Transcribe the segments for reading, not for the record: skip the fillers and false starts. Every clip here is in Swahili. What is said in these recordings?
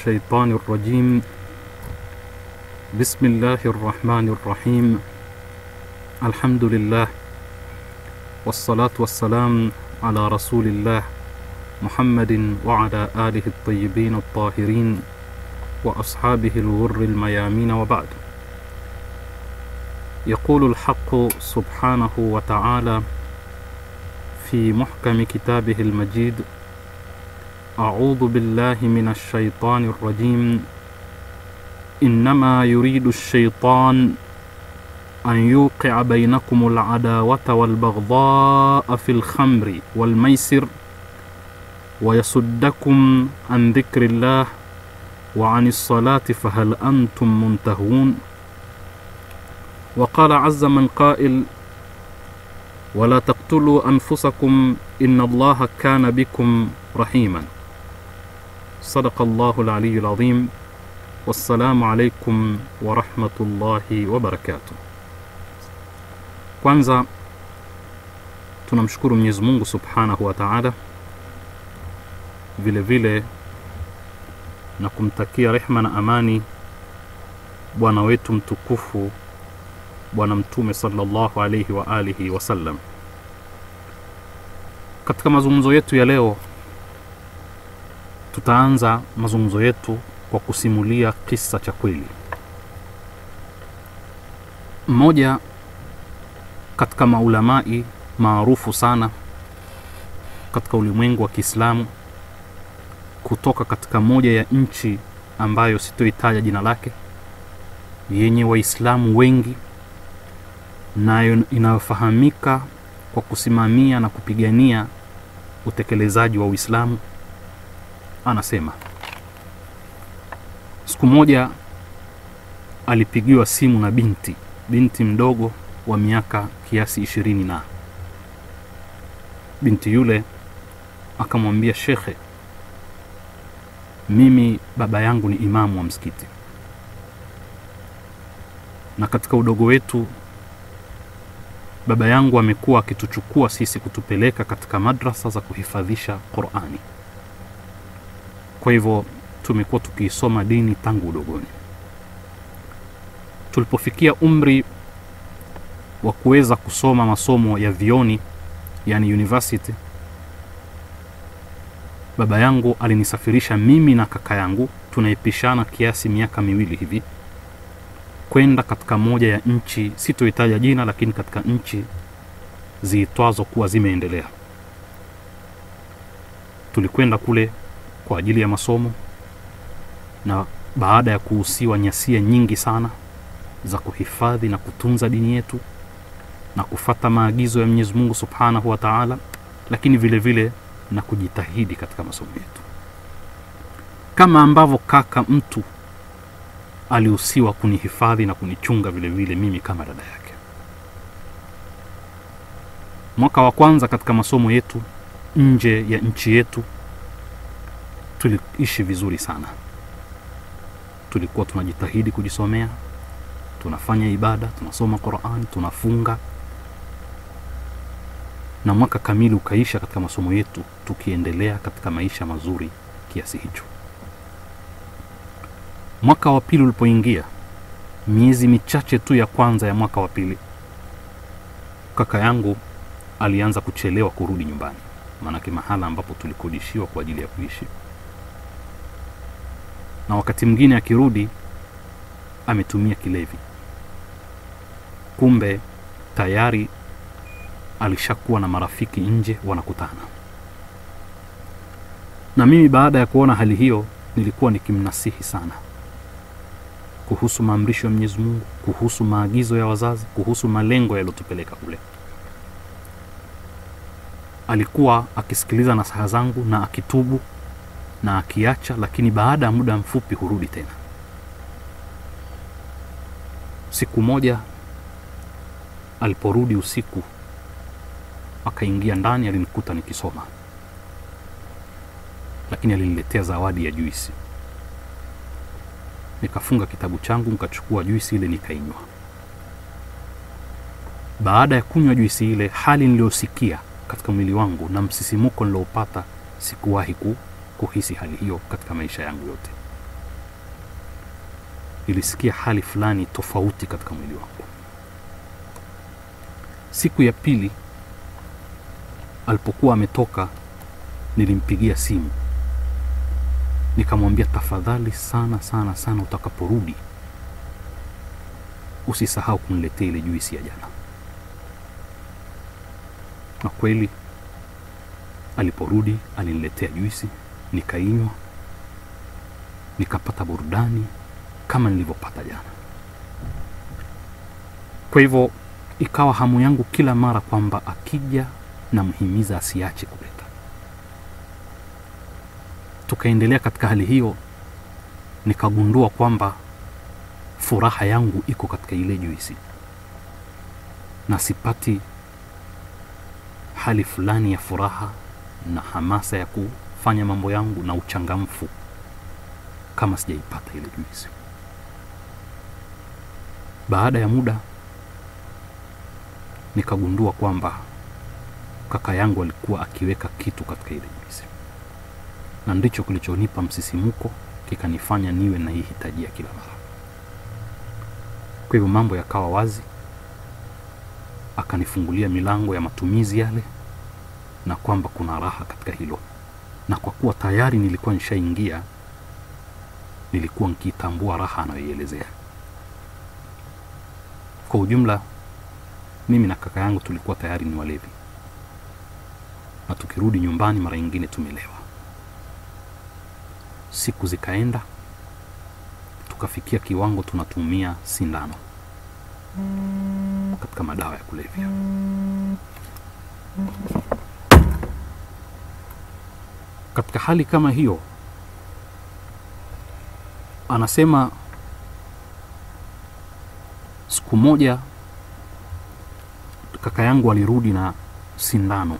الشيطان الرجيم. بسم الله الرحمن الرحيم. الحمد لله والصلاة والسلام على رسول الله محمد وعلى آله الطيبين الطاهرين وأصحابه الغر الميامين، وبعد. يقول الحق سبحانه وتعالى في محكم كتابه المجيد: أعوذ بالله من الشيطان الرجيم. إنما يريد الشيطان أن يوقع بينكم العداوة والبغضاء في الخمر والميسر ويصدكم عن ذكر الله وعن الصلاة فهل أنتم منتهون. وقال عز من قائل: ولا تقتلوا أنفسكم إن الله كان بكم رحيما. صدق الله العلي العظيم. والسلام عليكم ورحمة الله وبركاته. Kwanza tunamshukuru Mwenyezi Mungu Subhanahu wa Ta'ala, vile vile na kumtakia rehema na amani bwana wetu mtukufu Bwana Mtume sallallahu alayhi wa alihi wasallam. Katika mazungumzo yetu ya leo, tutaanza mazungumzo yetu kwa kusimulia kisa cha kweli. Mmoja katika maulamai maarufu sana katika ulimwengu wa Kiislamu, kutoka katika moja ya nchi ambayo sitoitaja jina lake, yenye Waislamu wengi na inayofahamika kwa kusimamia na kupigania utekelezaji wa Uislamu, anasema siku moja alipigiwa simu na binti mdogo wa miaka kiasi 20 na binti yule akamwambia, shekhe, mimi baba yangu ni imamu wa msikiti, na katika udogo wetu baba yangu amekuwa akituchukua sisi kutupeleka katika madrasa za kuhifadhisha Qur'ani. Kwa hivyo tumekuwa tukisoma dini tangu udogoni. Tulipofikia umri wa kuweza kusoma masomo ya vioni, yani university, baba yangu alinisafirisha mimi na kaka yangu, tunaipishana kiasi miaka 2 hivi, kwenda katika moja ya nchi, sitoitaja jina, lakini katika nchi ziitwazo kuwa zimeendelea. Tulikwenda kule kwa ajili ya masomo, na baada ya kuhusiwa nyasia nyingi sana za kuhifadhi na kutunza dini yetu na kufata maagizo ya Mwenyezi Mungu Subhanahu wa Ta'ala, lakini vile vile na kujitahidi katika masomo yetu, kama ambavyo kaka mtu alihusiwa kunihifadhi na kunichunga vile vile mimi kama dada yake. Mwaka wa kwanza katika masomo yetu nje ya nchi yetu tuliishi vizuri sana. Tulikuwa tunajitahidi kujisomea, tunafanya ibada, tunasoma Qur'an, tunafunga, na mwaka kamili ukaisha katika masomo yetu tukiendelea katika maisha mazuri kiasi hicho. Mwaka wa pili ulipoingia, miezi michache tu ya kwanza ya mwaka wa pili, kaka yangu alianza kuchelewa kurudi nyumbani, maana mahala ambapo tulikodishiwa kwa ajili ya kuishi, na wakati mwingine akirudi ametumia kilevi. Kumbe tayari alishakuwa na marafiki nje wanakutana. Na mimi baada ya kuona hali hiyo, nilikuwa nikimnasihi sana kuhusu maamrisho ya Mwenyezi Mungu, kuhusu maagizo ya wazazi, kuhusu malengo yaliyotupeleka kule. Alikuwa akisikiliza nasaha zangu na akitubu na akiacha, lakini baada ya muda mfupi hurudi tena. Siku moja aliporudi usiku, akaingia ndani, alinikuta nikisoma, lakini aliniletea zawadi ya juisi. Nikafunga kitabu changu, nikachukua juisi ile nikainywa. Baada ya kunywa juisi ile, hali niliyosikia katika mwili wangu na msisimuko niliopata, sikuwahi kuhisi hali hiyo katika maisha yangu yote. nilisikia hali fulani tofauti katika mwili wangu. Siku ya pili alipokuwa ametoka, nilimpigia simu nikamwambia, tafadhali sana sana sana, utakaporudi usisahau kuniletea ile juisi ya jana. Na kweli aliporudi aliniletea juisi, nikainywa, nikapata burudani kama nilivyopata jana. Kwa hivyo ikawa hamu yangu kila mara kwamba akija na mhimiza asiache kuleta. Tukaendelea katika hali hiyo, nikagundua kwamba furaha yangu iko katika ile juisi, na sipati hali fulani ya furaha na hamasa ya kufanya mambo yangu na uchangamfu kama sijaipata ile juisi. Baada ya muda nikagundua kwamba kaka yangu alikuwa akiweka kitu katika ile juisi, na ndicho kilichonipa msisimuko, kikanifanya niwe na hitajia kila mara. Kwa hivyo mambo yakawa wazi, akanifungulia milango ya matumizi yale, na kwamba kuna raha katika hilo. Na kwa kuwa tayari nilikuwa nishaingia, nilikuwa nikitambua raha anayoielezea. Kwa ujumla, mimi na kaka yangu tulikuwa tayari ni walevi, na tukirudi nyumbani mara nyingine tumelewa. Siku zikaenda, tukafikia kiwango tunatumia sindano katika madawa ya kulevya. Katika hali kama hiyo, anasema siku moja kaka yangu alirudi na sindano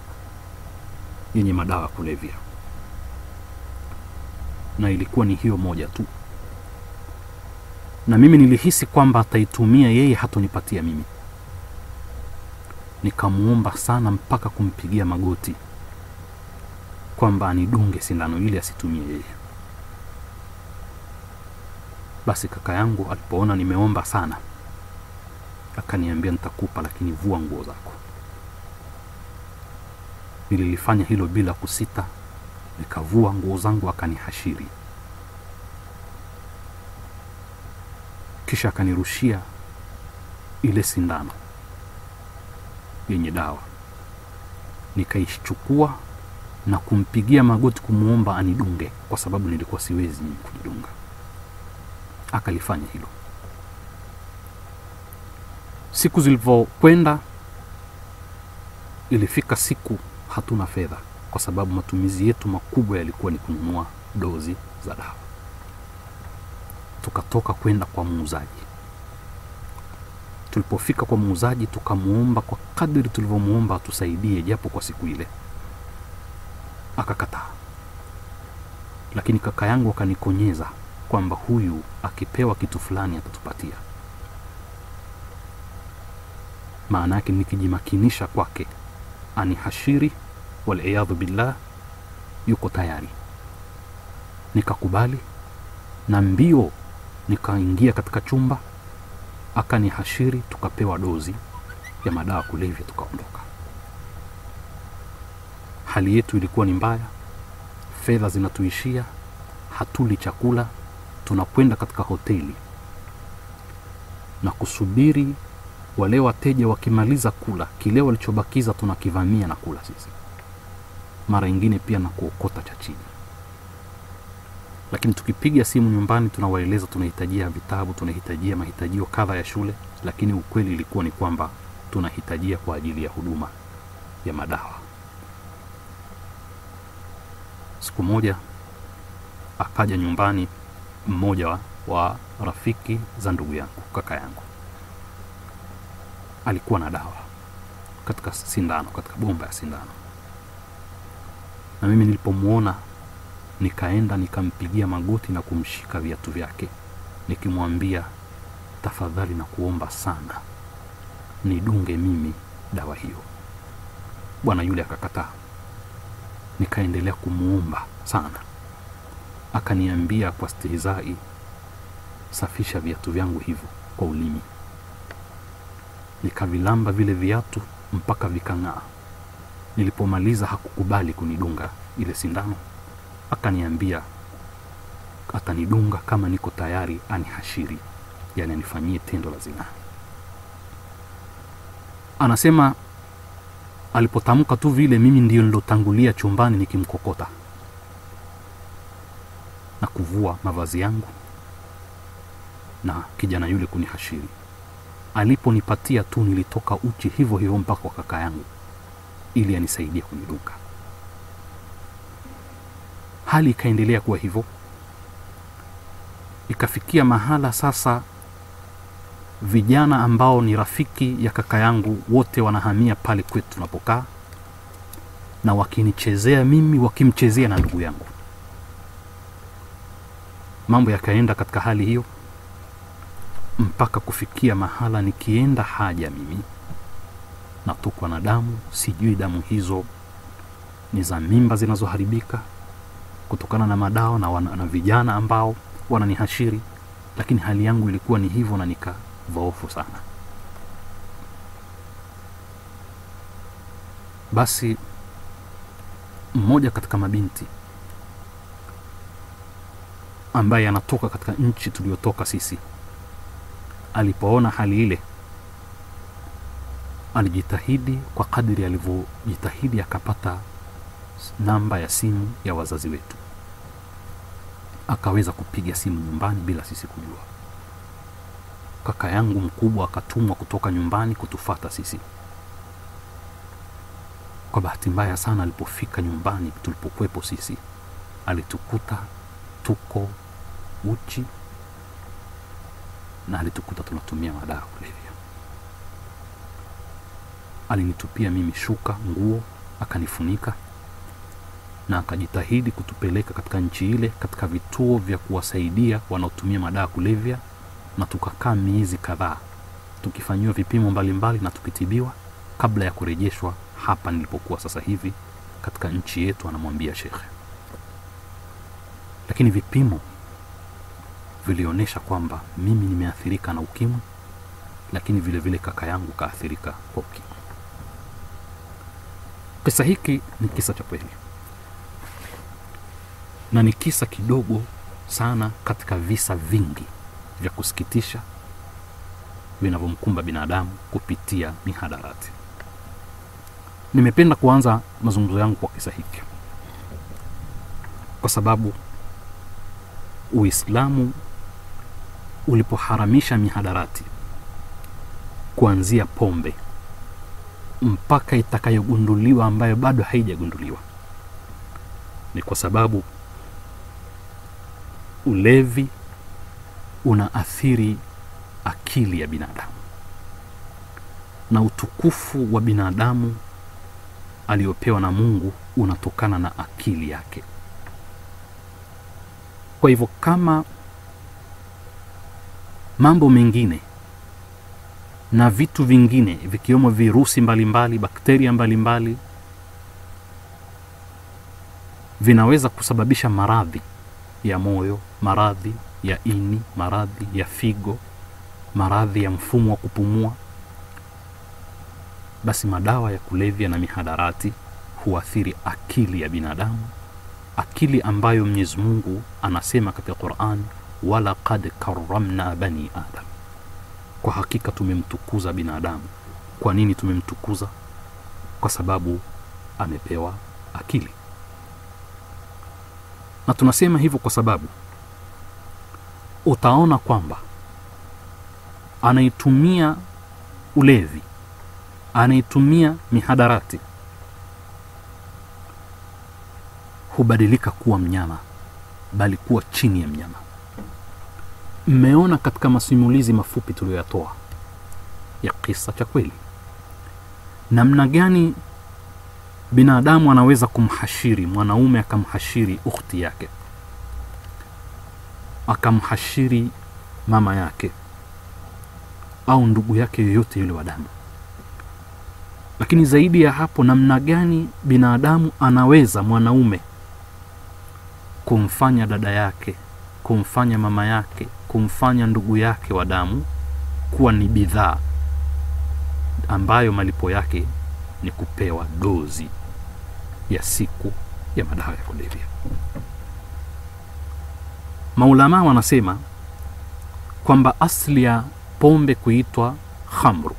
yenye madawa ya kulevya, na ilikuwa ni hiyo moja tu, na mimi nilihisi kwamba ataitumia yeye, hatonipatia mimi. Nikamuomba sana mpaka kumpigia magoti kwamba anidunge sindano ile, asitumie yeye. Basi kaka yangu alipoona nimeomba sana, akaniambia, nitakupa, lakini vua nguo zako. Nililifanya hilo bila kusita, nikavua nguo zangu, akanihashiri. Kisha akanirushia ile sindano yenye dawa. Nikaichukua na kumpigia magoti kumuomba anidunge, kwa sababu nilikuwa siwezi kujidunga. Akalifanya hilo. Siku zilivyokwenda, ilifika siku hatuna fedha, kwa sababu matumizi yetu makubwa yalikuwa ni kununua dozi za dawa. Tukatoka kwenda kwa muuzaji. Tulipofika kwa muuzaji, tukamuomba kwa kadri tulivyomuomba atusaidie japo kwa siku ile. Akakataa. Lakini kaka yangu akanikonyeza kwamba huyu akipewa kitu fulani atatupatia. Maana yake nikijimakinisha kwake anihashiri, wal iyadhu billah, yuko tayari. Nikakubali, na mbio nikaingia katika chumba, akanihashiri, tukapewa dozi ya madawa kulevya, tukaondoka. Hali yetu ilikuwa ni mbaya, fedha zinatuishia, hatuli chakula, tunakwenda katika hoteli na kusubiri wale wateja wakimaliza kula, kile walichobakiza tunakivamia na kula sisi. Mara nyingine pia na kuokota cha chini. Lakini tukipiga simu nyumbani, tunawaeleza tunahitajia vitabu, tunahitajia mahitajio kadha ya shule, lakini ukweli ilikuwa ni kwamba tunahitajia kwa ajili ya huduma ya madawa. Siku moja akaja nyumbani mmoja wa rafiki za ndugu yangu, kaka yangu. Alikuwa na dawa katika sindano, katika bomba ya sindano. Na mimi nilipomuona, nikaenda nikampigia magoti na kumshika viatu vyake, nikimwambia, tafadhali na kuomba sana nidunge mimi dawa hiyo. Bwana yule akakataa. Nikaendelea kumuomba sana. Akaniambia kwa stihizai, nikasafisha viatu vyangu hivyo kwa ulimi. Nikavilamba vile viatu mpaka vikang'aa. Nilipomaliza hakukubali kunidunga ile sindano. Akaniambia atanidunga kama niko tayari anihashiri, yani anifanyie tendo la zinaa. Anasema alipotamka tu vile, mimi ndio nilotangulia chumbani nikimkokota na kuvua mavazi yangu na kijana yule kunihashiri. Aliponipatia tu nilitoka uchi hivyo hivyo mpaka kwa kaka yangu ili anisaidie kunidunga. Hali ikaendelea kuwa hivyo. Ikafikia mahala sasa vijana ambao ni rafiki ya kaka yangu wote wanahamia pale kwetu tunapokaa, na wakinichezea mimi, wakimchezea na ndugu yangu. Mambo yakaenda katika hali hiyo mpaka kufikia mahala nikienda haja mimi natokwa na damu. Sijui damu hizo ni za mimba zinazoharibika kutokana na madawa na vijana ambao wananihashiri, lakini hali yangu ilikuwa ni hivyo na nikadhoofu sana. Basi mmoja katika mabinti ambaye anatoka katika nchi tuliyotoka sisi, alipoona hali ile alijitahidi kwa kadri alivyojitahidi, akapata namba ya simu ya wazazi wetu, akaweza kupiga simu nyumbani bila sisi kujua. Kaka yangu mkubwa akatumwa kutoka nyumbani kutufata sisi. Kwa bahati mbaya sana, alipofika nyumbani tulipokuepo sisi, alitukuta tuko uchi na alitukuta tunatumia madawa kulevya. Alinitupia mimi shuka, nguo, akanifunika na akajitahidi kutupeleka katika nchi ile, katika vituo vya kuwasaidia wanaotumia madawa kulevya, na tukakaa miezi kadhaa tukifanyiwa vipimo mbalimbali na tukitibiwa kabla ya kurejeshwa hapa nilipokuwa sasa hivi katika nchi yetu, anamwambia shekhe. Lakini vipimo vilionyesha kwamba mimi nimeathirika na ukimwi, lakini vile vile kaka yangu kaathirika kwa ukimwi. Kisa hiki ni kisa cha kweli, na ni kisa kidogo sana katika visa vingi vya kusikitisha vinavyomkumba binadamu kupitia mihadarati. Nimependa kuanza mazungumzo yangu kwa kisa hiki kwa sababu Uislamu ulipoharamisha mihadarati, kuanzia pombe mpaka itakayogunduliwa ambayo bado haijagunduliwa, ni kwa sababu ulevi unaathiri akili ya binadamu, na utukufu wa binadamu aliopewa na Mungu unatokana na akili yake. Kwa hivyo kama mambo mengine na vitu vingine vikiwemo virusi mbalimbali, bakteria mbalimbali, vinaweza kusababisha maradhi ya moyo, maradhi ya ini, maradhi ya figo, maradhi ya mfumo wa kupumua, basi madawa ya kulevya na mihadarati huathiri akili ya binadamu, akili ambayo Mwenyezi Mungu anasema katika Qur'an, wala qad karramna bani adam, kwa hakika tumemtukuza binadamu. Kwa nini tumemtukuza? Kwa sababu amepewa akili. Na tunasema hivyo kwa sababu utaona kwamba anaitumia ulevi, anaitumia mihadarati, hubadilika kuwa mnyama, bali kuwa chini ya mnyama. Mmeona katika masimulizi mafupi tuliyoyatoa ya kisa cha kweli namna gani binadamu anaweza kumhashiri, mwanaume akamhashiri ukhti yake, akamhashiri mama yake au ndugu yake yoyote yule wa damu. Lakini zaidi ya hapo, namna gani binadamu anaweza, mwanaume, kumfanya dada yake, kumfanya mama yake, kumfanya ndugu yake wa damu kuwa ni bidhaa ambayo malipo yake ni kupewa dozi ya siku ya madawa ya kulevya. Maulama wanasema kwamba asli ya pombe kuitwa khamru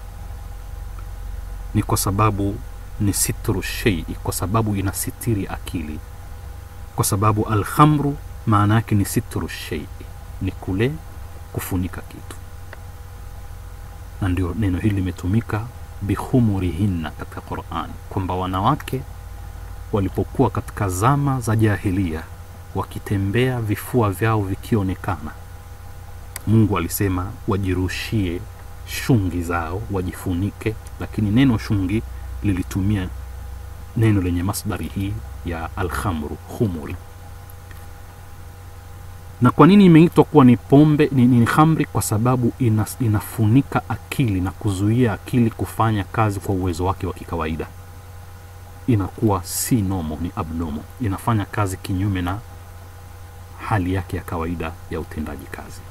ni kwa sababu ni sitru shay'i, kwa sababu inasitiri akili. Kwa sababu al-khamru maana yake ni sitru shay'i, ni kule kufunika kitu. Na ndio neno hili limetumika bihumurihinna katika Qur'an, kwamba wanawake walipokuwa katika zama za jahiliya wakitembea vifua vyao vikionekana, Mungu alisema wajirushie shungi zao wajifunike, lakini neno shungi lilitumia neno lenye masdari hii ya al-khamru, khumuri. Na kwa nini imeitwa kuwa ni pombe, ni khamri? Kwa sababu inafunika akili na kuzuia akili kufanya kazi kwa uwezo wake wa kikawaida. Inakuwa si normal, ni abnormal. Inafanya kazi kinyume na hali yake ya kawaida ya utendaji kazi.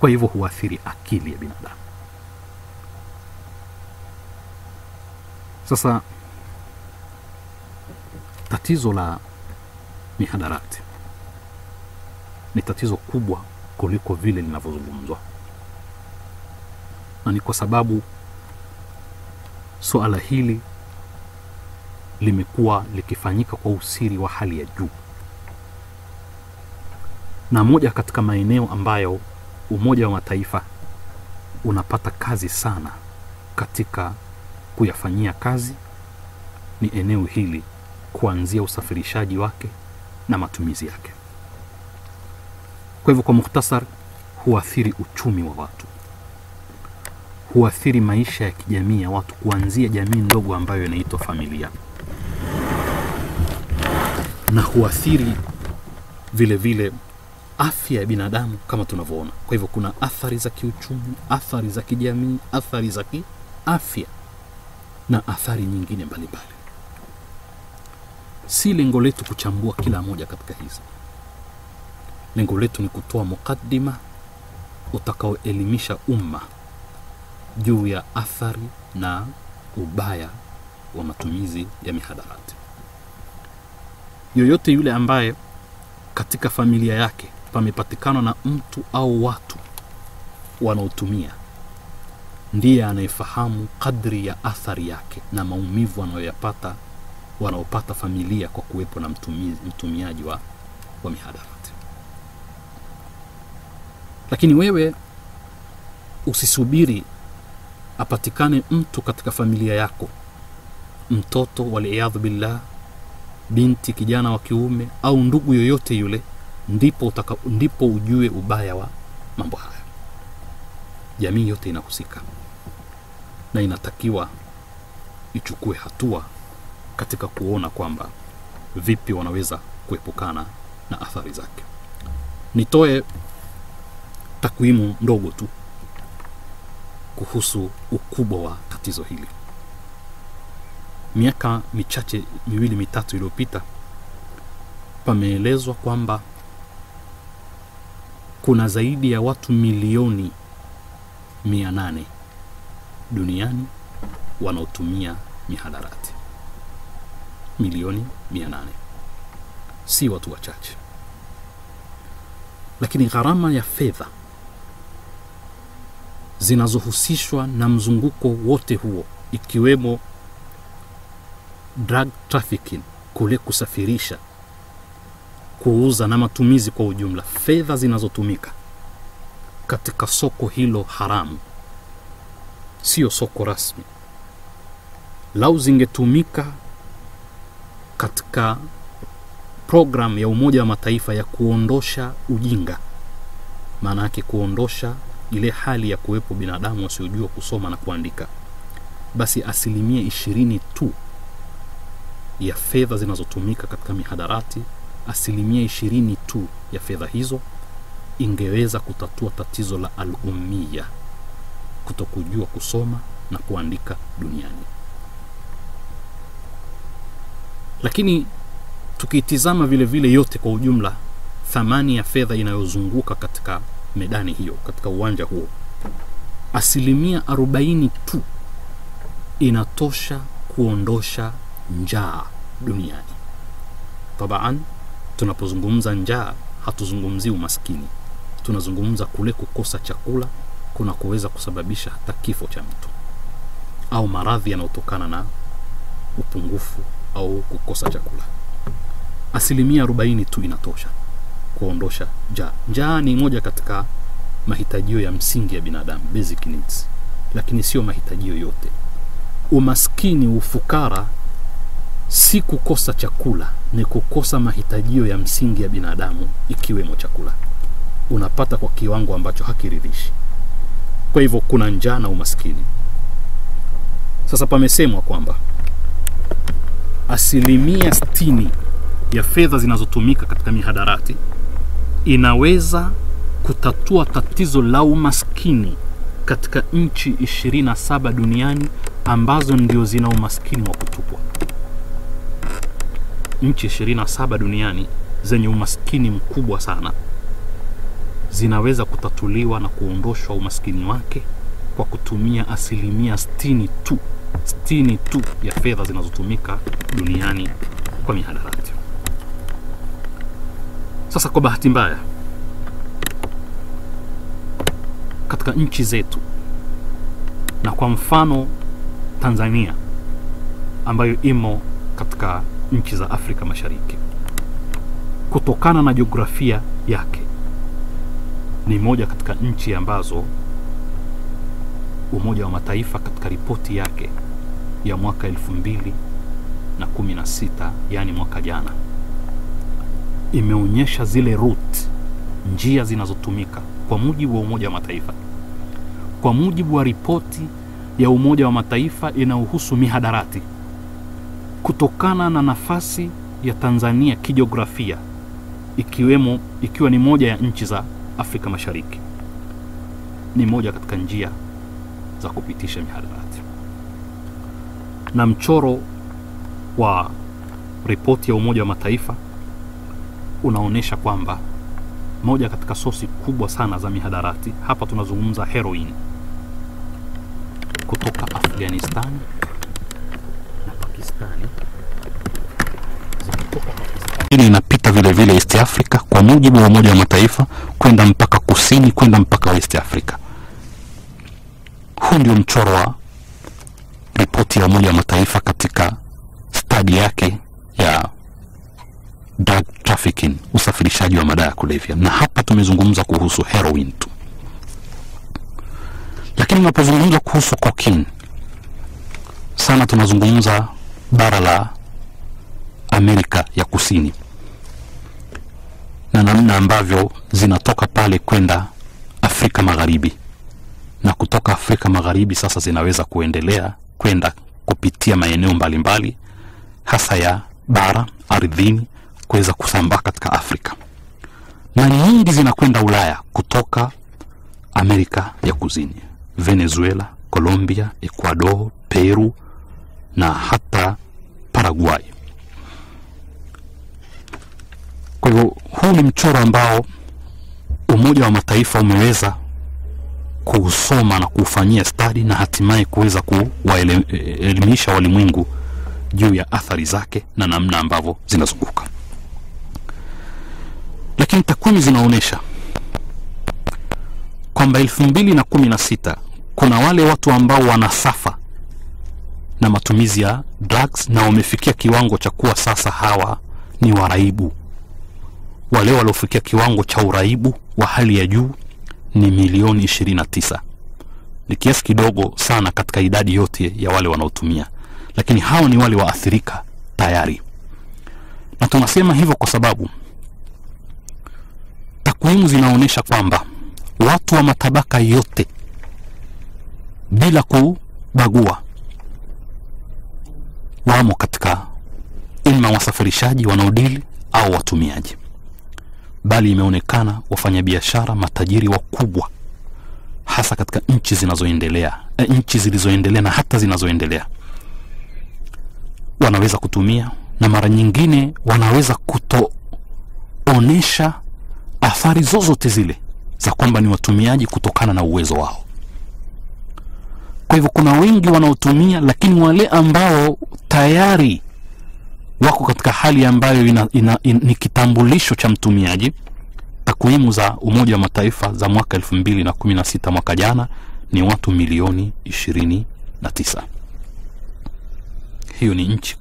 Kwa hivyo huathiri akili ya binadamu. Sasa tatizo la mihadarati ni tatizo kubwa kuliko vile linavyozungumzwa. Na ni kwa sababu suala hili limekuwa likifanyika kwa usiri wa hali ya juu. Na moja katika maeneo ambayo Umoja wa Mataifa unapata kazi sana katika kuyafanyia kazi ni eneo hili, kuanzia usafirishaji wake na matumizi yake. Kwa hivyo kwa mukhtasar, huathiri uchumi wa watu, huathiri maisha ya kijamii ya watu, kuanzia jamii ndogo ambayo inaitwa familia, na huathiri vile vile afya ya binadamu kama tunavyoona. Kwa hivyo kuna athari za kiuchumi, athari za kijamii, athari za kiafya na athari nyingine mbalimbali. Si lengo letu kuchambua kila moja katika hizi. Lengo letu ni kutoa mukaddima utakaoelimisha umma juu ya athari na ubaya wa matumizi ya mihadarati. Yoyote yule ambaye katika familia yake pamepatikana na mtu au watu wanaotumia, ndiye anayefahamu kadri ya athari yake na maumivu wanaopata familia kwa kuwepo na mtumiaji wa mihadarati. Lakini wewe usisubiri apatikane mtu katika familia yako, mtoto waliaadhu billah, binti, kijana wa kiume au ndugu yoyote yule, ndipo ujue ubaya wa mambo haya. Jamii yote inahusika na inatakiwa ichukue hatua katika kuona kwamba vipi wanaweza kuepukana na athari zake. Nitoe takwimu ndogo tu kuhusu ukubwa wa tatizo hili. Miaka michache, 2-3 iliyopita, pameelezwa kwamba kuna zaidi ya watu milioni 800 duniani wanaotumia mihadarati. Milioni 800. Si watu wachache. Lakini gharama ya fedha zinazohusishwa na mzunguko wote huo, ikiwemo drug trafficking, kule kusafirisha, kuuza na matumizi kwa ujumla, fedha zinazotumika katika soko hilo haramu, sio soko rasmi, lau zingetumika katika program ya Umoja wa Mataifa ya kuondosha ujinga, maana yake kuondosha ile hali ya kuwepo binadamu wasiojua kusoma na kuandika, basi 20% tu ya fedha zinazotumika katika mihadarati, 20% tu ya fedha hizo ingeweza kutatua tatizo la al-ummiya, kutokujua kusoma na kuandika duniani. Lakini tukitizama vile vile yote kwa ujumla, thamani ya fedha inayozunguka katika medani hiyo, katika uwanja huo, 40% tu inatosha kuondosha njaa duniani. Tabaan, tunapozungumza njaa hatuzungumzi umaskini. Tunazungumza kule kukosa chakula kuna kuweza kusababisha hata kifo cha mtu au maradhi yanayotokana na upungufu au kukosa chakula. 40% tu inatosha kuondosha njaa. Njaa ni moja katika mahitajio ya msingi ya binadamu, basic needs, lakini sio mahitajio yote. Umaskini, ufukara si kukosa chakula, ni kukosa mahitajio ya msingi ya binadamu ikiwemo chakula. Unapata kwa kiwango ambacho hakiridhishi. Kwa hivyo kuna njaa na umaskini. Sasa pamesemwa kwamba 60% ya fedha zinazotumika katika mihadarati inaweza kutatua tatizo la umaskini katika nchi 27 duniani ambazo ndio zina umaskini wa kutupwa. Nchi 27 duniani zenye umaskini mkubwa sana zinaweza kutatuliwa na kuondoshwa umaskini wake kwa kutumia 60% tu ya fedha zinazotumika duniani kwa mihadarati. Sasa kwa bahati mbaya, katika nchi zetu, na kwa mfano Tanzania ambayo imo katika nchi za Afrika Mashariki, kutokana na jiografia yake, ni moja katika nchi ambazo Umoja wa Mataifa katika ripoti yake ya mwaka 2016, yani mwaka jana, imeonyesha zile route, njia zinazotumika kwa mujibu wa Umoja wa Mataifa. Kwa mujibu wa ripoti ya Umoja wa Mataifa inayohusu mihadarati, kutokana na nafasi ya Tanzania kijiografia, ikiwa ni moja ya nchi za Afrika Mashariki, ni moja katika njia za kupitisha mihadarati. Na mchoro wa ripoti ya Umoja wa Mataifa unaonesha kwamba moja katika sosi kubwa sana za mihadarati, hapa tunazungumza heroin, kutoka Afghanistan na Pakistani, inapita vile vile East Africa kwa mujibu wa Umoja wa Mataifa, kwenda mpaka kusini, kwenda mpaka West Africa. Huu ndio mchoro wa ripoti ya Umoja wa Mataifa katika study yake ya drug trafficking, usafirishaji wa madawa ya kulevya. Na hapa tumezungumza kuhusu heroin tu. Lakini tunapozungumza kuhusu cocaine, sana tunazungumza bara la Amerika ya Kusini, na namna ambavyo zinatoka pale kwenda Afrika Magharibi, na kutoka Afrika Magharibi sasa zinaweza kuendelea kwenda kupitia maeneo mbalimbali hasa ya bara ardhini kuweza kusambaa katika Afrika, na nyingi zinakwenda Ulaya kutoka Amerika ya Kusini, Venezuela, Colombia, Ecuador, Peru na hata Paraguay. Kwa hiyo huu ni mchoro ambao Umoja wa Mataifa umeweza kusoma na kufanyia study na hatimaye kuweza kuwaelimisha walimwengu juu ya athari zake na namna ambavyo zinazunguka. Lakini takwimu zinaonesha kwamba 2016 kuna wale watu ambao wanasafa na matumizi ya drugs na wamefikia kiwango cha kuwa sasa hawa ni waraibu. Wale waliofikia kiwango cha uraibu wa hali ya juu ni milioni 29. Ni kiasi kidogo sana katika idadi yote ya wale wanaotumia, lakini hao ni wale waathirika tayari. Na tunasema hivyo kwa sababu takwimu zinaonesha kwamba watu wa matabaka yote bila kubagua wamo katika ima wasafirishaji wanaodili au watumiaji. Bali imeonekana wafanyabiashara matajiri wakubwa hasa katika nchi zinazoendelea, nchi zilizoendelea na hata zinazoendelea, wanaweza kutumia, na mara nyingine wanaweza kutoonesha athari zozote zile za kwamba ni watumiaji kutokana na uwezo wao. Kwa hivyo kuna wengi wanaotumia, lakini wale ambao tayari wako katika hali ambayo ni kitambulisho cha mtumiaji, takwimu za Umoja wa Mataifa za mwaka 2016 mwaka jana ni watu milioni 29. Hiyo ni nchi,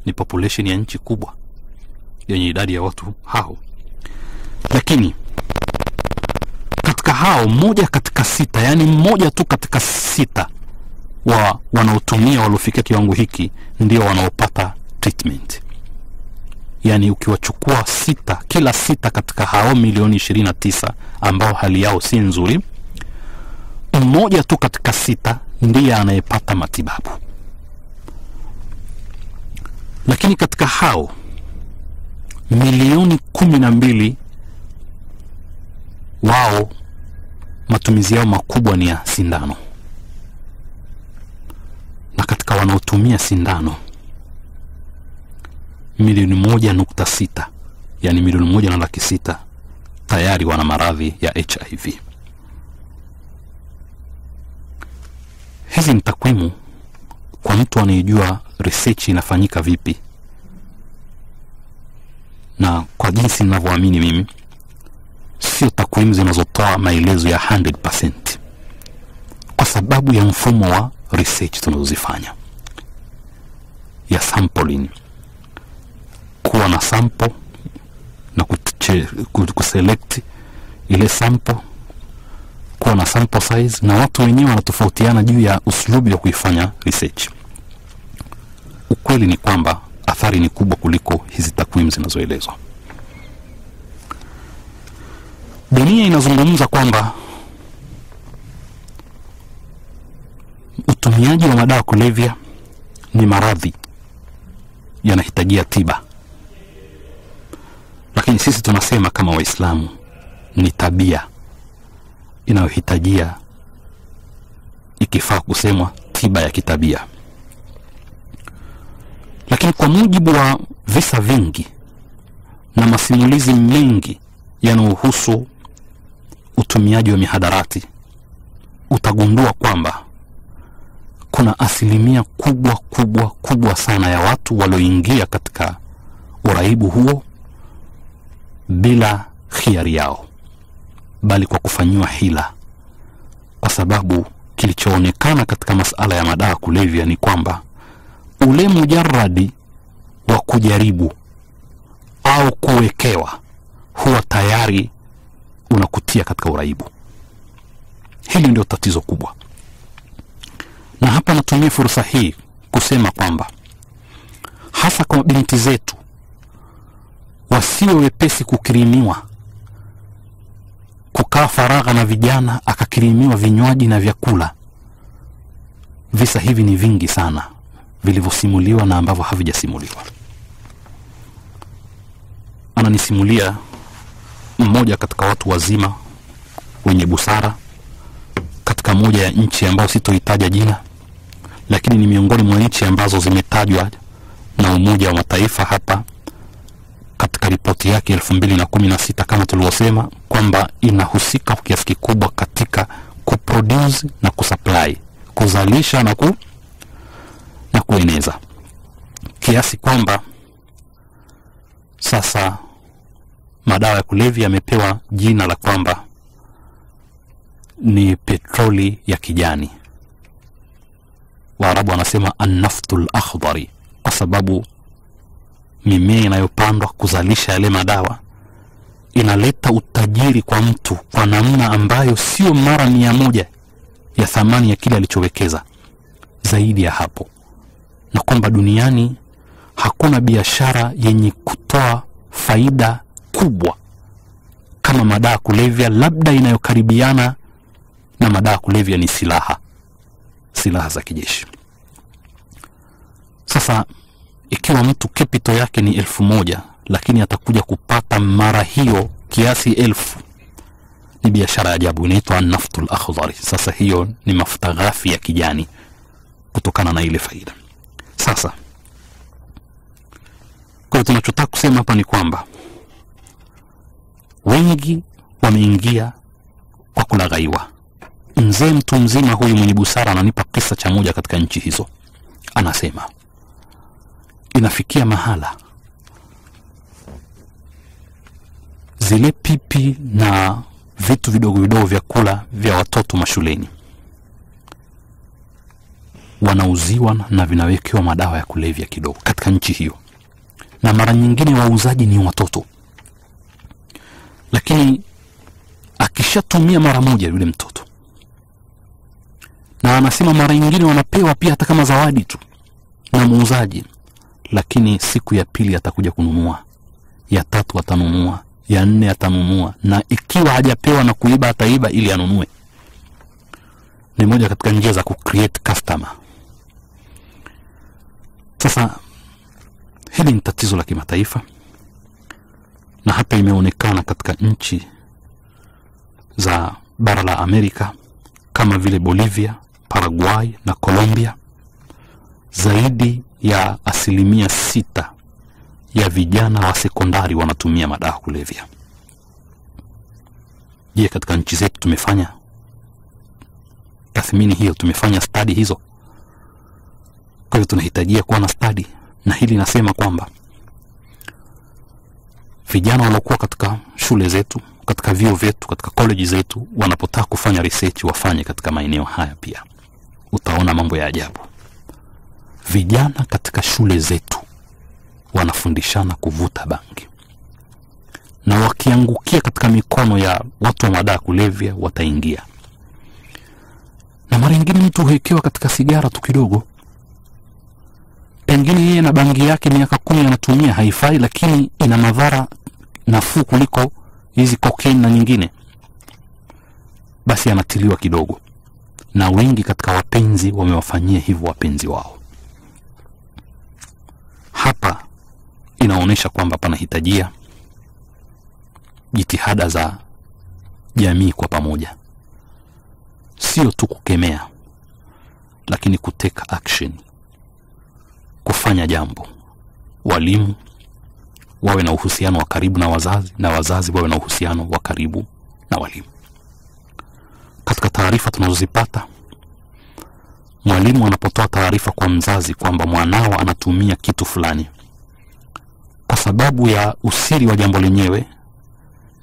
ni population ya nchi kubwa yenye idadi ya watu hao. Lakini katika hao moja katika 6, yani mmoja tu katika 6 wanaotumia waliofikia kiwango hiki ndio wanaopata treatment. Yani ukiwachukua 6, kila 6 katika hao milioni 29 ambao hali yao si nzuri, mmoja tu katika 6 ndiye anayepata matibabu. Lakini katika hao milioni 12 wao matumizi yao makubwa ni ya sindano. Na katika wanaotumia sindano milioni 1.6, yani milioni 1.6 tayari wana maradhi ya HIV. Hizi ni takwimu kwa mtu anayejua research inafanyika vipi, na kwa jinsi ninavyoamini mimi, sio takwimu zinazotoa maelezo ya 100%, kwa sababu ya mfumo wa research tunazozifanya ya sampling, kuwa na sample na kuselect ile sample, kuwa na sample size, na watu wenyewe wanatofautiana juu ya uslubu ya kuifanya research. Ukweli ni kwamba athari ni kubwa kuliko hizi takwimu zinazoelezwa. Dunia inazungumza kwamba utumiaji wa madawa kulevya ni maradhi yanahitajia tiba. Lakini sisi tunasema kama Waislamu ni tabia inayohitajia, ikifaa kusemwa, tiba ya kitabia. Lakini kwa mujibu wa visa vingi na masimulizi mengi yanayohusu utumiaji wa mihadarati, utagundua kwamba kuna asilimia kubwa sana ya watu walioingia katika uraibu huo bila khiari yao, bali kwa kufanyiwa hila. Kwa sababu kilichoonekana katika masala ya madawa kulevya ni kwamba ule mujarradi wa kujaribu au kuwekewa huwa tayari unakutia katika uraibu. Hili ndio tatizo kubwa. Na hapa natumia fursa hii kusema kwamba hasa kwa binti zetu, wasiwe wepesi kukirimiwa, kukaa faragha na vijana akakirimiwa vinywaji na vyakula. Visa hivi ni vingi sana vilivyosimuliwa na ambavyo havijasimuliwa. Ananisimulia mmoja katika watu wazima wenye busara katika moja ya nchi ambayo sitoitaja jina, lakini ni miongoni mwa nchi ambazo zimetajwa na Umoja wa Mataifa hapa katika ripoti yake 2016 kama tulivyosema kwamba inahusika kwa kiasi kikubwa katika kuproduce na kusupply, kuzalisha na kueneza, kiasi kwamba sasa madawa ya kulevya yamepewa jina la kwamba ni petroli ya kijani. Waarabu wanasema an-naftul akhdari, kwa sababu mimea inayopandwa kuzalisha yale madawa inaleta utajiri kwa mtu kwa namna ambayo sio mara 100 ya thamani ya kile alichowekeza, zaidi ya hapo. Na kwamba duniani hakuna biashara yenye kutoa faida kubwa kama madawa kulevya, labda inayokaribiana na madawa kulevya ni silaha za kijeshi. Sasa ikiwa mtu capital yake ni 1000, lakini atakuja kupata mara hiyo kiasi 1000, ni biashara ya ajabu, inaitwa an-naftul akhdari. Sasa hiyo ni mafuta ghafi ya kijani kutokana na ile faida. Sasa kwa tunachotaka kusema hapa ni kwamba wengi wameingia kwa kulaghaiwa. Mzee mtu mzima huyu mwenye busara ananipa kisa cha moja katika nchi hizo. Anasema inafikia mahala zile pipi na vitu vidogo vidogo vya kula vya watoto mashuleni wanauziwa na vinawekewa madawa ya kulevya kidogo katika nchi hiyo, na mara nyingine wauzaji ni watoto. Lakini akishatumia mara moja yule mtoto, na anasema mara nyingine wanapewa pia hata kama zawadi tu na muuzaji, lakini siku ya pili atakuja kununua, ya tatu atanunua, ya nne atanunua, na ikiwa hajapewa na kuiba ataiba ili anunue. Ni moja katika njia za kucreate customer. Sasa hili ni tatizo la kimataifa, na hapa imeonekana katika nchi za bara la Amerika kama vile Bolivia, Paraguay na Colombia. Zaidi ya 6% ya vijana wa sekondari wanatumia madawa kulevya. Je, katika nchi zetu tumefanya tathmini hiyo? Tumefanya study hizo? Kwa hivyo tunahitajia kuwa na study, na hili nasema kwamba vijana wanaokuwa katika shule zetu, katika vyuo vyetu, katika college zetu, wanapotaka kufanya research wafanye katika maeneo haya pia. Utaona mambo ya ajabu. Vijana katika shule zetu wanafundishana kuvuta bangi, na wakiangukia katika mikono ya watu wa madawa kulevya wataingia. Na mara nyingine mtu huwekewa katika sigara tu kidogo, pengine yeye na bangi yake miaka 10 anatumia, haifai, lakini ina madhara nafuu kuliko hizi cocaine na nyingine, basi anatiliwa kidogo. Na wengi katika wapenzi wamewafanyia hivyo wapenzi wao. Hapa inaonyesha kwamba panahitajia jitihada za jamii kwa pamoja, sio tu kukemea, lakini kuteka action, kufanya jambo. Walimu wawe na uhusiano wa karibu na wazazi, na wazazi wawe na uhusiano wa karibu na walimu. Katika taarifa tunazozipata, mwalimu anapotoa taarifa kwa mzazi kwamba mwanao anatumia kitu fulani, kwa sababu ya usiri wa jambo lenyewe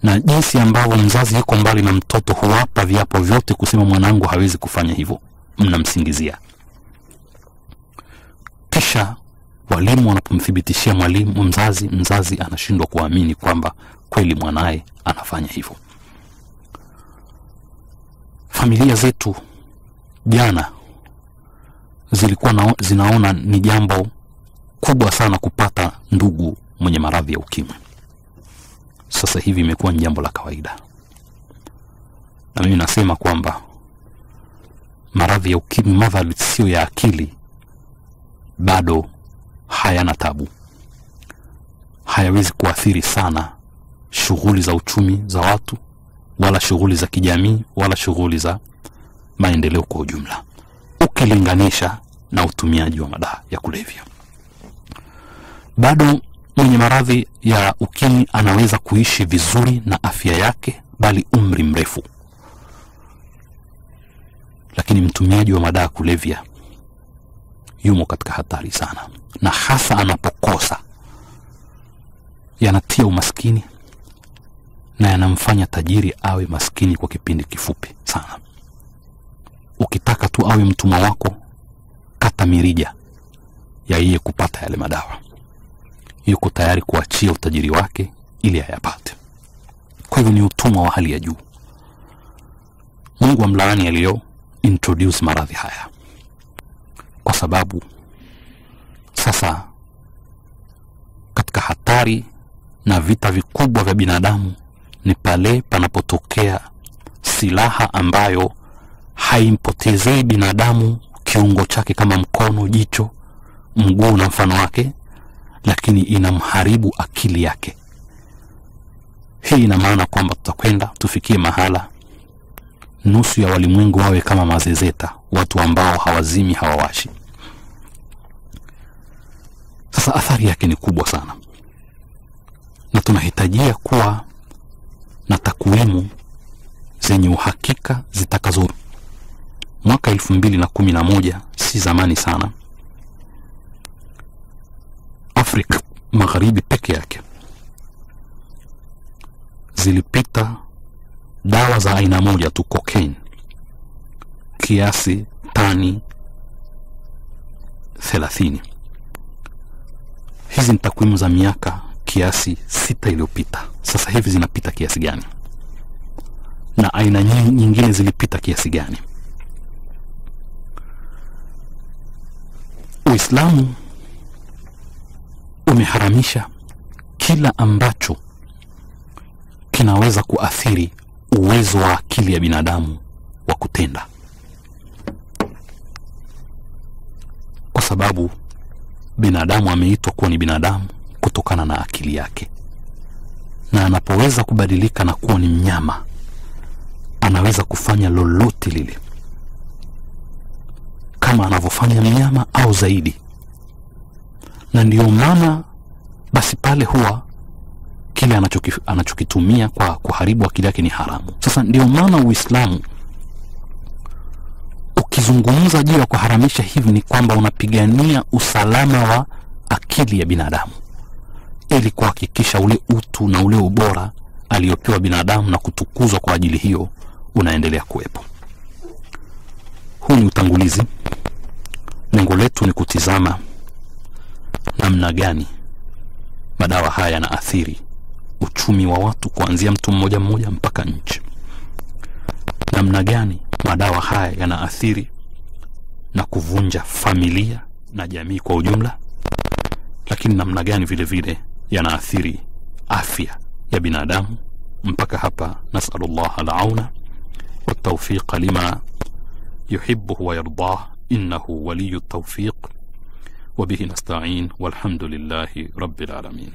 na jinsi ambavyo mzazi yuko mbali na mtoto, huwapa viapo vyote kusema mwanangu hawezi kufanya hivyo, mnamsingizia. Kisha walimu wanapomthibitishia mwalimu mzazi anashindwa kuamini kwamba kweli mwanae anafanya hivyo. Familia zetu jana zilikuwa zinaona ni jambo kubwa sana kupata ndugu mwenye maradhi ya ukimwi. Sasa hivi imekuwa ni jambo la kawaida. Na mimi nasema kwamba maradhi ya ukimwi, madhara sio ya akili, bado hayana tabu. Hayawezi kuathiri sana shughuli za uchumi za watu, wala shughuli za kijamii, wala shughuli za maendeleo kwa ujumla, ukilinganisha na utumiaji wa madawa ya kulevya. Bado mwenye maradhi ya ukimwi anaweza kuishi vizuri na afya yake, bali umri mrefu. Lakini mtumiaji wa madawa ya kulevya yumo katika hatari sana, na hasa anapokosa, yanatia umaskini na yanamfanya tajiri awe maskini kwa kipindi kifupi sana. Ukitaka tu awe mtumwa wako, kata mirija ya yeye kupata yale madawa. Yuko tayari kuachia utajiri wake ili ayapate. Kwa hivyo ni utumwa wa hali ya juu. Mungu amlaani alio introduce maradhi haya, kwa sababu sasa katika hatari na vita vikubwa vya binadamu ni pale panapotokea silaha ambayo haimpotezei binadamu kiungo chake kama mkono, jicho, mguu na mfano wake, lakini inamharibu akili yake. Hii ina maana kwamba tutakwenda tufikie mahala nusu ya walimwengu wawe kama mazezeta, watu ambao hawazimi hawawashi. Sasa athari yake ni kubwa sana, na tunahitajia kuwa na takwimu zenye uhakika zitakazo mwaka 2011, si zamani sana, Afrika Magharibi peke yake zilipita dawa za aina moja tu, cocaine, kiasi tani 30. Hizi ni takwimu za miaka kiasi 6 iliyopita. Sasa hivi zinapita kiasi gani? Na aina nyingine zilipita kiasi gani? Uislamu umeharamisha kila ambacho kinaweza kuathiri uwezo wa akili ya binadamu wa kutenda, kwa sababu binadamu ameitwa kuwa ni binadamu kutokana na akili yake, na anapoweza kubadilika na kuwa ni mnyama anaweza kufanya lolote lile kama anavyofanya mnyama au zaidi. Na ndio maana basi pale huwa kile anachokitumia kwa kuharibu akili yake ni haramu. Sasa ndio maana Uislamu ukizungumza juu ya kuharamisha hivi ni kwamba unapigania usalama wa akili ya binadamu, ili kuhakikisha ule utu na ule ubora aliopewa binadamu na kutukuzwa kwa ajili hiyo unaendelea kuwepo. Huu ni utangulizi. Lengo letu ni kutizama namna gani madawa haya yanaathiri uchumi wa watu, kuanzia mtu mmoja mmoja mpaka nchi. Namna gani madawa haya yanaathiri na kuvunja familia na jamii kwa ujumla, lakini namna gani vile vile yanaathiri afya ya binadamu. Mpaka hapa nasallallahu al-auna wa tawfiq lima yuhibbu wa yardah, innahu waliyyu at-tawfiq wa bihi nasta'in, walhamdulillahi rabbil alamin.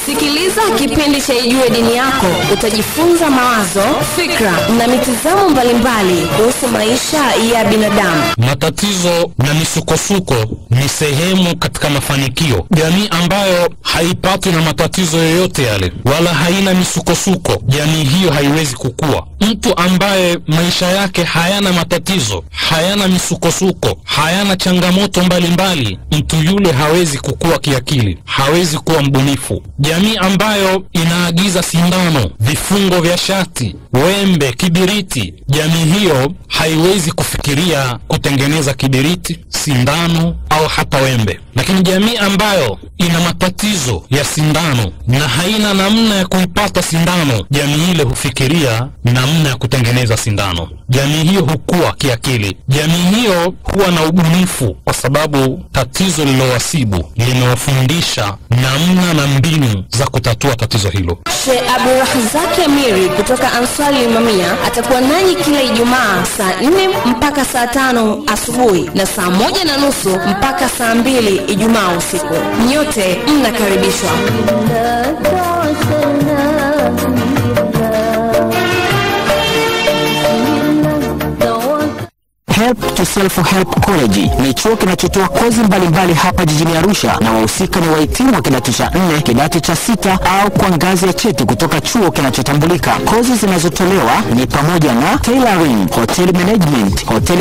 Sikiliza kipindi cha Ijue Dini Yako, utajifunza mawazo, fikra na mitazamo mbalimbali kuhusu maisha ya binadamu. Matatizo na misukosuko ni sehemu katika mafanikio. Jamii ambayo haipati na matatizo yoyote yale wala haina misukosuko, jamii hiyo haiwezi kukua. Mtu ambaye maisha yake hayana matatizo, hayana misukosuko, hayana changamoto mbalimbali, mtu yule hawezi kukua kiakili, hawezi kuwa mbunifu. Jamii ambayo inaagiza sindano, vifungo vya shati, wembe, kibiriti, jamii hiyo haiwezi kufikiria kutengeneza kibiriti, sindano au hata wembe. Lakini jamii ambayo ina matatizo ya sindano na haina namna ya kuipata sindano, jamii ile hufikiria namna ya kutengeneza sindano. Jamii hiyo hukua kiakili, jamii hiyo huwa na ubunifu, kwa sababu tatizo lilowasibu limewafundisha namna na mbinu za kutatua tatizo hilo. Sheikh Abdulrazak Amiri kutoka Ansar Imamia atakuwa nanyi kila Ijumaa saa 4 mpaka saa 5 asubuhi na saa 1:30 mpaka saa 2 Ijumaa usiku. Nyote mnakaribishwa. Help to Self-Help College ni chuo kinachotoa kozi mbalimbali hapa jijini Arusha, na wahusika ni wahitimu wa kidato cha 4, kidato cha 6 au kwa ngazi ya cheti kutoka chuo kinachotambulika. Kozi zinazotolewa ni pamoja na tailoring, hotel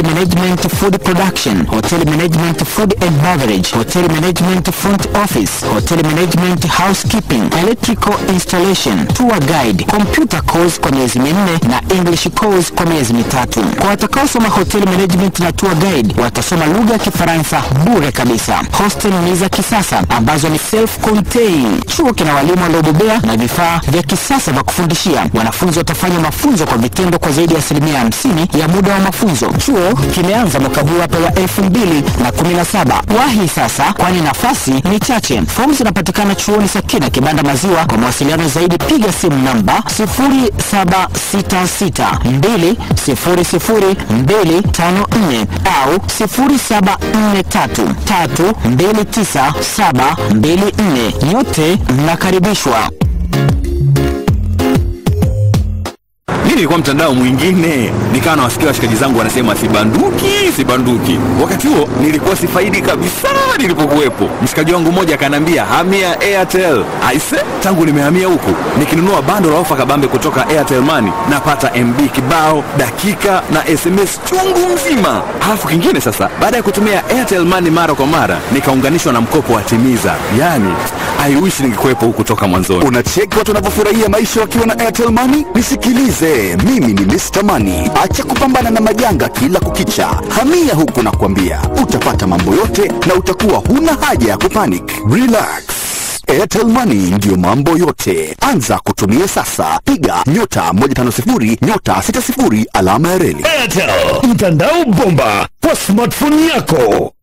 management food production, hotel management food and beverage, hotel management front office, hotel management housekeeping, electrical installation, tour guide, computer course kwa miezi 4 na English course kwa miezi 3. Kwa watakaosoma hotel management na tour guide watasoma lugha ya Kifaransa bure kabisa. Hostel ni za kisasa ambazo ni self-contained. Chuo kina walimu waliobobea na vifaa vya kisasa vya kufundishia. Wanafunzi watafanya mafunzo kwa vitendo kwa zaidi ya 50% ya muda wa mafunzo. Chuo kimeanza mwaka huu hapa wa 2017. Wahi sasa, kwani nafasi ni chache. Fomu zinapatikana chuoni Sakina Kibanda Maziwa. Kwa mawasiliano zaidi piga simu namba 0766200254 au 0743329724. Nyote mnakaribishwa. Mimi nilikuwa mtandao mwingine, nikawa nawasikia washikaji zangu wanasema sibanduki. Wakati huo nilikuwa sifaidi kabisa nilipokuwepo. Mshikaji wangu mmoja akaniambia hamia Airtel. Aise, tangu nimehamia huku nikinunua bando la ofa kabambe kutoka Airtel Money napata MB kibao, dakika na SMS chungu mzima. Halafu kingine sasa, baada ya kutumia Airtel Money mara kwa mara nikaunganishwa na mkopo wa Timiza. Yani I wish ningekuwepo huku toka mwanzoni. Unacheki watu wanavyofurahia maisha wakiwa na Airtel Money? Nisikilize, mimi ni Mr. Money. Acha kupambana na majanga kila kukicha. Hamia huku na kuambia, utapata mambo yote na utakuwa huna haja ya kupanic. Relax. Airtel Money ndio mambo yote. Anza kutumia sasa. Piga *150*60 alama ya reli. Airtel, mtandao bomba kwa smartphone yako.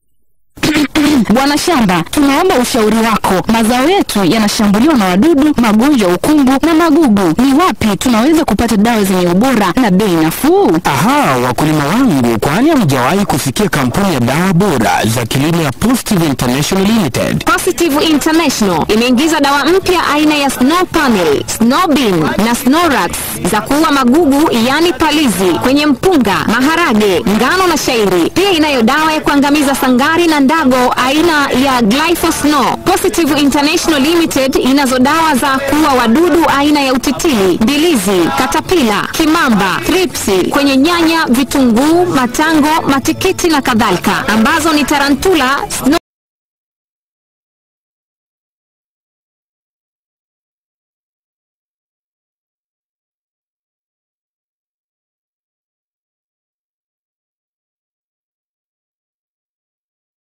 Bwana shamba, tunaomba ushauri wako. Mazao yetu yanashambuliwa na wadudu, magonjwa ya ukungu na magugu. Ni wapi tunaweza kupata dawa zenye ubora na bei nafuu? Aha, wakulima wangu, kwani hamjawahi kusikia kampuni ya dawa bora za kilimo ya Positive International Limited? Positive International imeingiza dawa mpya aina ya Snow Panel, Snow Bean na Snorax za kuua magugu yani palizi kwenye mpunga, maharage, ngano na shairi. Pia inayo dawa ya kuangamiza sangari na ndago aina ya Glyphosate. Positive International Limited inazo dawa za kuua wadudu aina ya utitili, mbilizi, katapila, kimamba, thrips kwenye nyanya, vitunguu, matango, matikiti na kadhalika, ambazo ni tarantula,